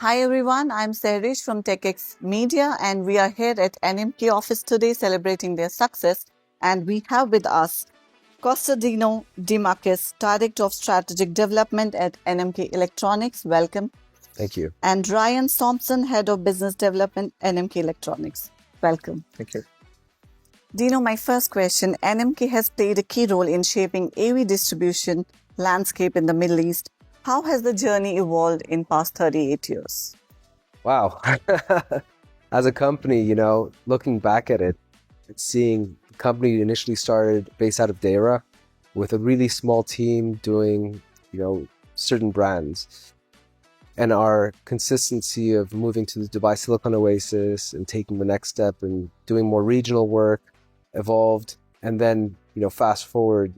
Hi everyone, I'm Serish from TECHx Media and we are here at NMK office today celebrating their success, and we have with us Costandino Drimakis, Director of Strategic Development at NMK Electronics. Welcome. Thank you. And Rayan Soumsom, Head of Business Development, NMK Electronics. Welcome. Thank you. Dino, my first question, NMK has played a key role in shaping AV distribution landscape in the Middle East. How has the journey evolved in past 38 years? Wow. As a company, looking back at it, seeing the company initially started based out of Deira with a really small team doing, certain brands. And our consistency of moving to the Dubai Silicon Oasis and taking the next step and doing more regional work evolved. And then, fast forward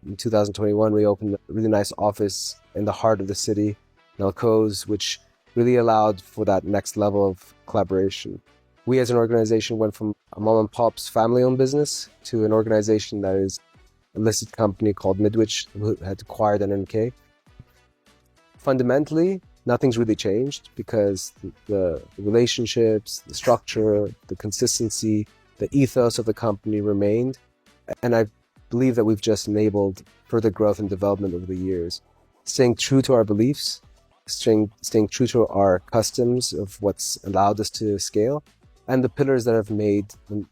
in 2021, we opened a really nice office in the heart of the city, in Al Quoz, which really allowed for that next level of collaboration. We as an organization went from a mom and pop's family-owned business to an organization that is a listed company called Midwich, who had acquired NMK. Fundamentally, nothing's really changed because the relationships, the structure, the consistency, the ethos of the company remained. And I believe that we've just enabled further growth and development over the years. Staying true to our beliefs, staying true to our customs of what's allowed us to scale, and the pillars that have made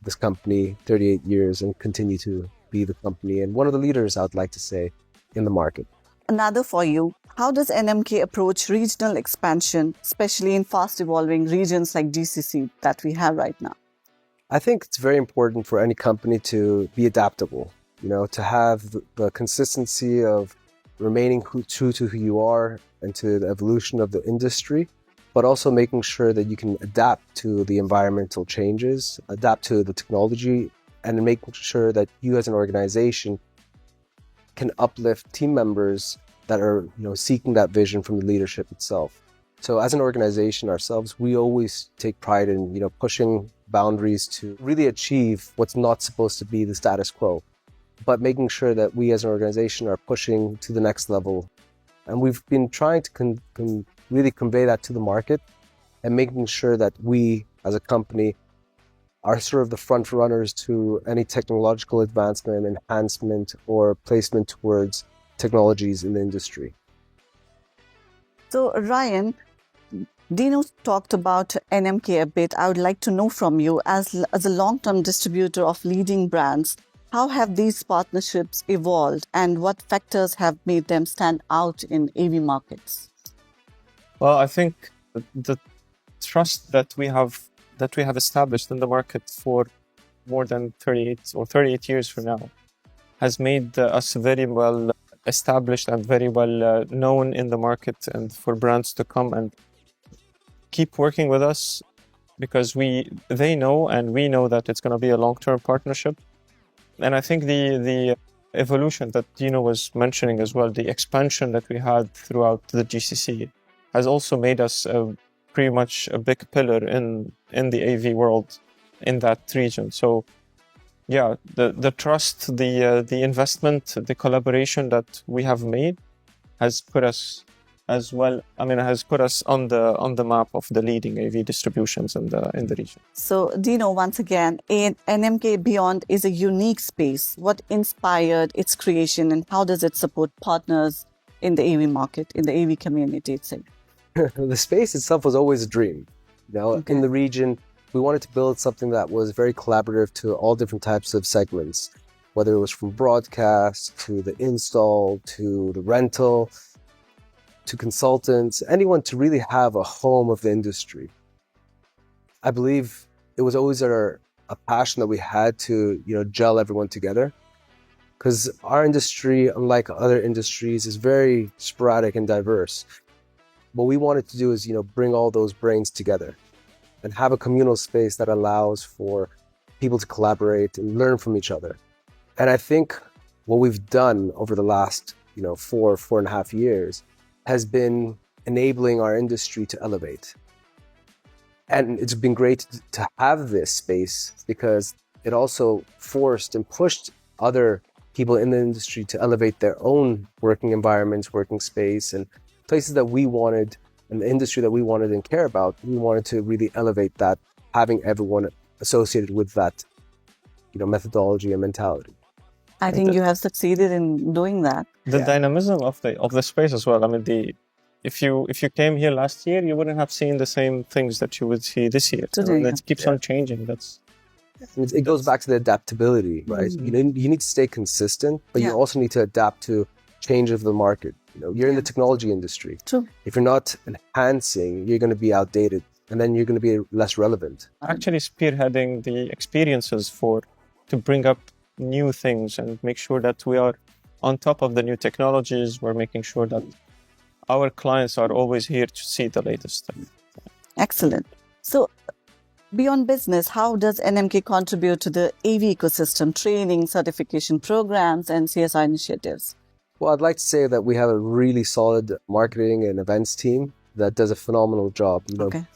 this company 38 years and continue to be the company and one of the leaders, I would like to say, in the market. Another for you, how does NMK approach regional expansion, especially in fast evolving regions like GCC that we have right now? I think it's very important for any company to be adaptable, to have the consistency of remaining true to who you are and to the evolution of the industry, but also making sure that you can adapt to the environmental changes, adapt to the technology, and making sure that you as an organization can uplift team members that are, seeking that vision from the leadership itself. So as an organization ourselves, we always take pride in, pushing boundaries to really achieve what's not supposed to be the status quo, but making sure that we as an organization are pushing to the next level. And we've been trying to really convey that to the market and making sure that we as a company are sort of the front runners to any technological advancement, enhancement, or placement towards technologies in the industry. So Rayan, Dino talked about NMK a bit. I would like to know from you, as a long-term distributor of leading brands, how have these partnerships evolved and what factors have made them stand out in AV markets? Well, I think the trust that we have established in the market for more than 38 years from now has made us very well established and very well known in the market, and for brands to come and keep working with us because they know and we know that it's going to be a long-term partnership. And I think the evolution that Dino was mentioning as well, the expansion that we had throughout the GCC, has also made us pretty much a big pillar in the AV world in that region. So yeah, the trust, the investment, the collaboration that we have made has put us as well. Has put us on the map of the leading AV distributions in the region. So Dino, once again, NMK Beyond is a unique space. What inspired its creation and how does it support partners in the AV market, in the AV community itself? The space itself was always a dream. Okay. In the region, we wanted to build something that was very collaborative to all different types of segments, whether it was from broadcast to the install to the rental to consultants, anyone to really have a home of the industry. I believe it was always a passion that we had to, gel everyone together, because our industry, unlike other industries, is very sporadic and diverse. What we wanted to do is, bring all those brains together and have a communal space that allows for people to collaborate and learn from each other. And I think what we've done over the last, 4.5 years has been enabling our industry to elevate. And it's been great to have this space because it also forced and pushed other people in the industry to elevate their own working environments, working space, and places that we wanted and the industry that we wanted and care about, we wanted to really elevate that, having everyone associated with that, methodology and mentality. I think you have succeeded in doing that. The dynamism of the space as well. I mean, if you came here last year, you wouldn't have seen the same things that you would see this year. Today, it keeps on changing. It goes back to the adaptability, right? Mm-hmm. You need to stay consistent, but you also need to adapt to change of the market. You're in the technology industry. True. If you're not enhancing, you're going to be outdated, and then you're going to be less relevant. Actually spearheading the experiences to bring up new things and make sure that we are on top of the new technologies. We're making sure that our clients are always here to see the latest stuff. Excellent. So, beyond business, how does NMK contribute to the AV ecosystem, training, certification programs, and CSR initiatives? Well, I'd like to say that we have a really solid marketing and events team that does a phenomenal job,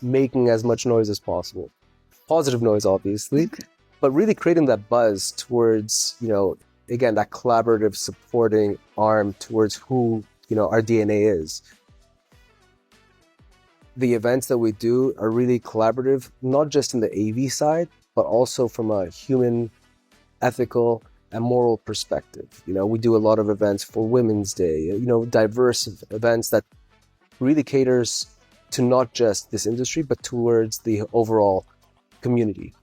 making as much noise as possible. Positive noise, obviously, but really creating that buzz towards, again, that collaborative supporting arm towards who, our DNA is. The events that we do are really collaborative, not just in the AV side, but also from a human, ethical, and moral perspective. We do a lot of events for Women's Day, diverse events that really caters to not just this industry, but towards the overall community.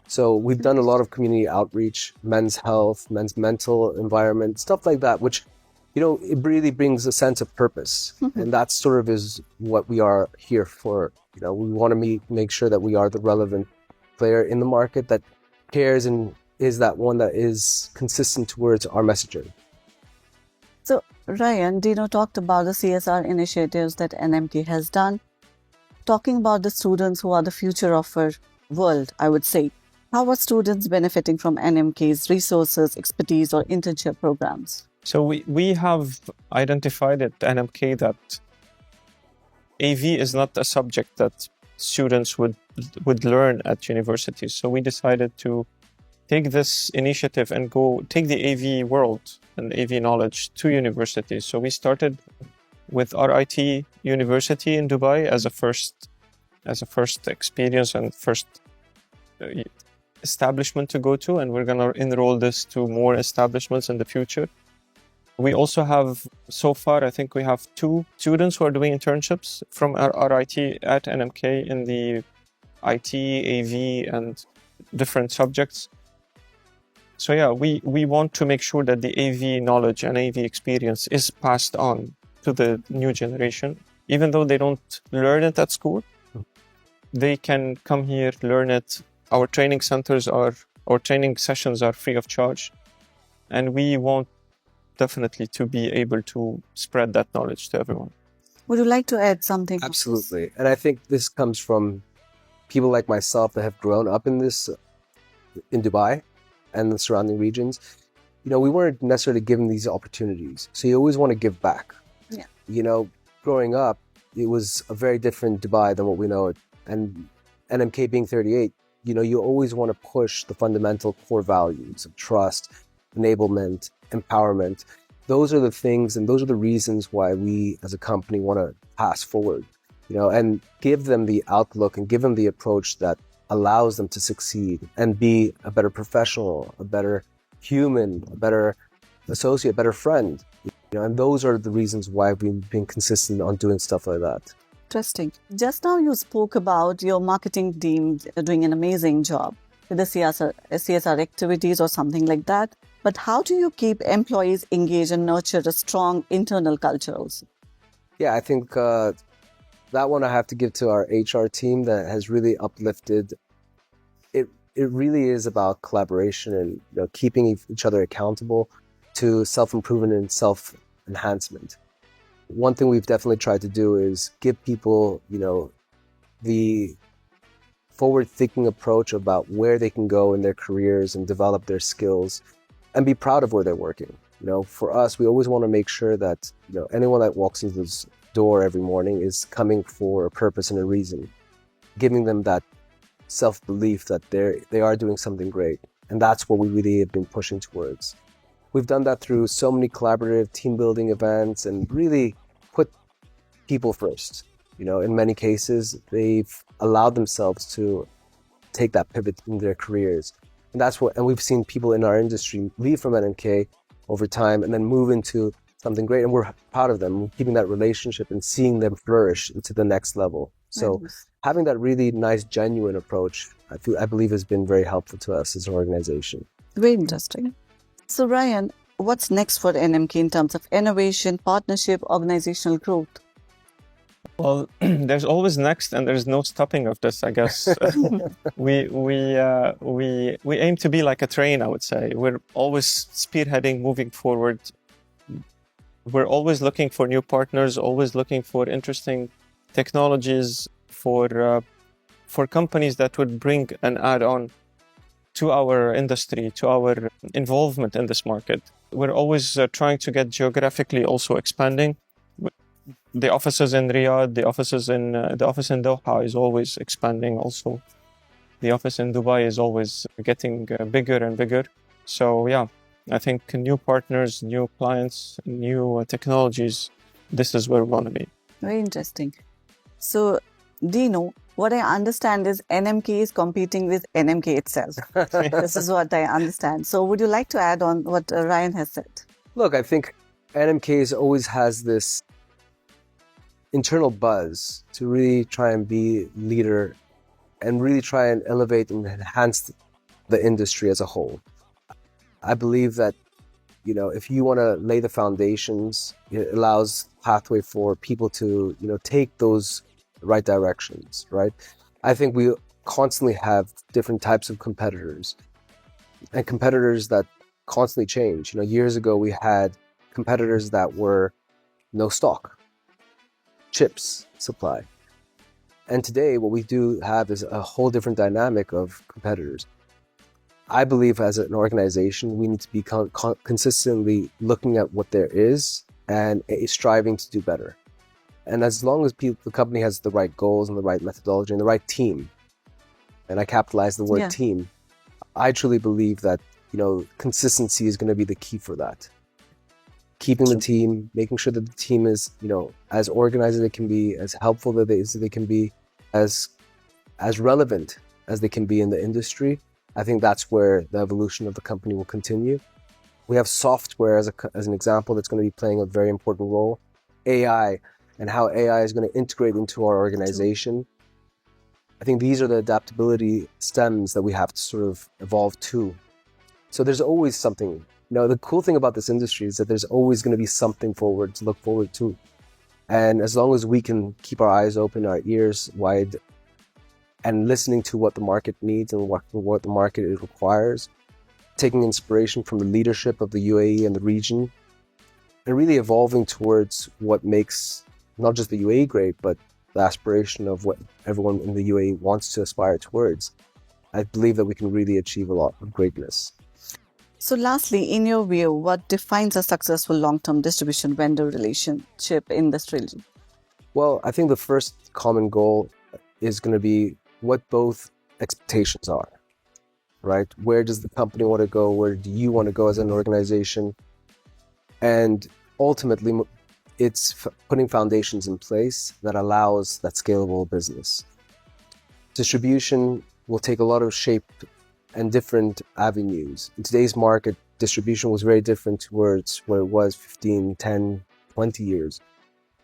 So we've done a lot of community outreach, men's health, men's mental environment, stuff like that, which, it really brings a sense of purpose. And that sort of is what we are here for. We want to make sure that we are the relevant player in the market that cares and is that one that is consistent towards our messaging. So, Rayan, Dino talked about the CSR initiatives that NMK has done. Talking about the students who are the future of our world, I would say, how are students benefiting from NMK's resources, expertise, or internship programs? So we have identified at NMK that AV is not a subject that students would learn at universities. So we decided to take this initiative and take the AV world and AV knowledge to universities. So we started with RIT University in Dubai as a first experience and first establishment to go to, and we're going to enroll this to more establishments in the future. We also have, so far, I think we have 2 students who are doing internships from our RIT at NMK in the IT, AV, and different subjects. So yeah, we want to make sure that the AV knowledge and AV experience is passed on to the new generation. Even though they don't learn it at school, they can come here, learn it. Our training centers our training sessions are free of charge. And we want definitely to be able to spread that knowledge to everyone. Would you like to add something? Absolutely. And I think this comes from people like myself that have grown up in Dubai and the surrounding regions. We weren't necessarily given these opportunities. So you always want to give back. Yeah. Growing up, it was a very different Dubai than what we know it. And NMK being 38, you always want to push the fundamental core values of trust, enablement, empowerment. Those are the things and those are the reasons why we as a company want to pass forward, and give them the outlook and give them the approach that allows them to succeed and be a better professional, a better human, a better associate, a better friend. And those are the reasons why we've been consistent on doing stuff like that. Interesting. Just now you spoke about your marketing team doing an amazing job with the CSR activities or something like that. But how do you keep employees engaged and nurture a strong internal culture also? Yeah, I think that one I have to give to our HR team that has really uplifted. It really is about collaboration and keeping each other accountable to self-improvement and self-enhancement. One thing we've definitely tried to do is give people, the forward-thinking approach about where they can go in their careers and develop their skills and be proud of where they're working. For us, we always want to make sure that, anyone that walks into this door every morning is coming for a purpose and a reason, giving them that self-belief that they are doing something great. And that's what we really have been pushing towards. We've done that through so many collaborative team building events and really put people first. In many cases, they've allowed themselves to take that pivot in their careers. And we've seen people in our industry leave from NMK over time and then move into something great. And we're proud of them, keeping that relationship and seeing them flourish into the next level. So having that really nice, genuine approach, I believe has been very helpful to us as an organization. Very interesting. So Rayan, what's next for NMK in terms of innovation, partnership, organizational growth? Well, there's always next, and there's no stopping of this, I guess. we aim to be like a train, I would say. We're always spearheading, moving forward. We're always looking for new partners, always looking for interesting technologies, for companies that would bring an add-on to our industry, to our involvement in this market. We're always trying to get geographically also expanding. The offices in Riyadh, the office in Doha is always expanding also. The office in Dubai is always getting bigger and bigger. So yeah, I think new partners, new clients, new technologies, this is where we want to be. Very interesting. So Dino, what I understand is NMK is competing with NMK itself. This is what I understand. So would you like to add on what Rayan has said? Look, I think NMK always has this internal buzz to really try and be leader and really try and elevate and enhance the industry as a whole. I believe that, if you want to lay the foundations, it allows pathway for people to, take those right directions, right? I think we constantly have different types of competitors and competitors that constantly change. Years ago, we had competitors that were no stock, chips supply. And today, what we do have is a whole different dynamic of competitors. I believe as an organization, we need to be consistently looking at what there is and striving to do better. And as long as the company has the right goals and the right methodology and the right team, and I capitalize the word team, I truly believe that, consistency is going to be the key for that. Keeping the team, making sure that the team is, as organized as they can be, as helpful as they can be, as relevant as they can be in the industry. I think that's where the evolution of the company will continue. We have software as an example that's going to be playing a very important role. AI and how AI is going to integrate into our organization. I think these are the adaptability stems that we have to sort of evolve to. So there's always something. The cool thing about this industry is that there's always going to be something to look forward to. And as long as we can keep our eyes open, our ears wide, and listening to what the market needs and what the market requires, taking inspiration from the leadership of the UAE and the region, and really evolving towards what makes not just the UAE great, but the aspiration of what everyone in the UAE wants to aspire towards, I believe that we can really achieve a lot of greatness. So lastly, in your view, what defines a successful long-term distribution vendor relationship in this region? Well, I think the first common goal is going to be what both expectations are, right? Where does the company want to go? Where do you want to go as an organization? And ultimately, it's putting foundations in place that allows that scalable business. Distribution will take a lot of shape and different avenues. In today's market, distribution was very different towards where it was 15, 10, 20 years.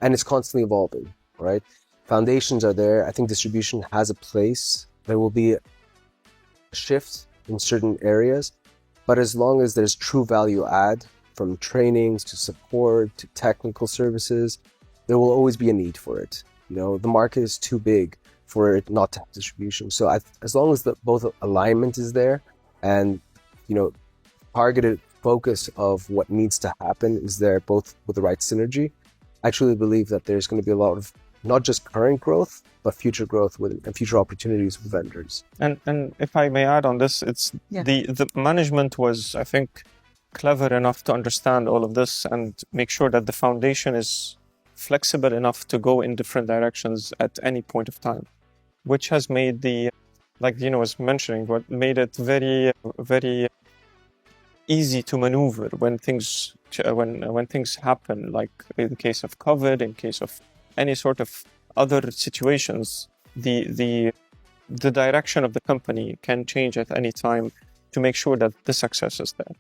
And it's constantly evolving, right? Foundations are there. I think distribution has a place. There will be a shift in certain areas, but as long as there's true value add, from trainings to support to technical services, there will always be a need for it. The market is too big for it not to have distribution. So as long as both alignment is there and, targeted focus of what needs to happen is there, both with the right synergy, I truly believe that there's going to be a lot of not just current growth, but future growth and future opportunities with vendors. And if I may add on this, it's the management was, I think, clever enough to understand all of this and make sure that the foundation is flexible enough to go in different directions at any point of time, which has made like Dino was mentioning, what made it very, very easy to maneuver when things happen, like in the case of COVID, in case of any sort of other situations, the direction of the company can change at any time to make sure that the success is there.